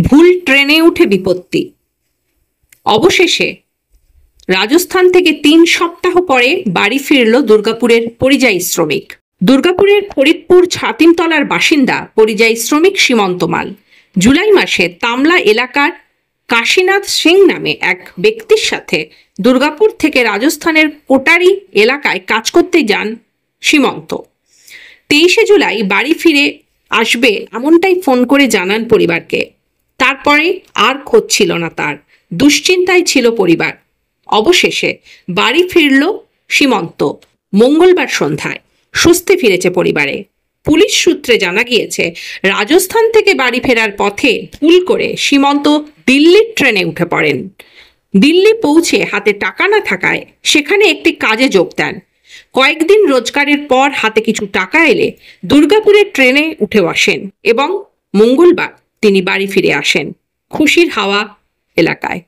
ভুল ট্রেনে উঠে বিপত্তি। অবশেষে রাজস্থান থেকে 3 সপ্তাহ পরে বাড়ি ফিরল দুর্গাপুরের পরিযায়ী শ্রমিক। দুর্গাপুরের ফরিদপুর ছাতিমতলার বাসিন্দা পরিযায়ী শ্রমিক সীমন্ত মাল জুলাই মাসে তামলা এলাকার কাশীনাথ সিং নামে এক ব্যক্তির সাথে দুর্গাপুর থেকে রাজস্থানের কোটারি এলাকায় কাজ করতে যান সীমন্ত। 23শে জুলাই বাড়ি ফিরে আসবে এমনটাই ফোন করে জানান পরিবারকে। তারপরে আর খোঁজ ছিল না তার, দুশ্চিন্তায় ছিল পরিবার। অবশেষে বাড়ি ফিরল সীমন্ত মঙ্গলবার সন্ধ্যায়। স্বস্তি ফিরেছে পরিবারে। পুলিশ সূত্রে জানা গিয়েছে, রাজস্থান থেকে বাড়ি ফেরার পথে ভুল করে সীমন্ত দিল্লির ট্রেনে উঠে পড়েন। দিল্লি পৌঁছে হাতে টাকা না থাকায় সেখানে একটি কাজে যোগ দেন। কয়েকদিন রোজগারের পর হাতে কিছু টাকা এলে দুর্গাপুরের ট্রেনে উঠে বসেন এবং মঙ্গলবার তিনি বাড়ি ফিরে আসেন খুশির হাওয়া এলাকায়।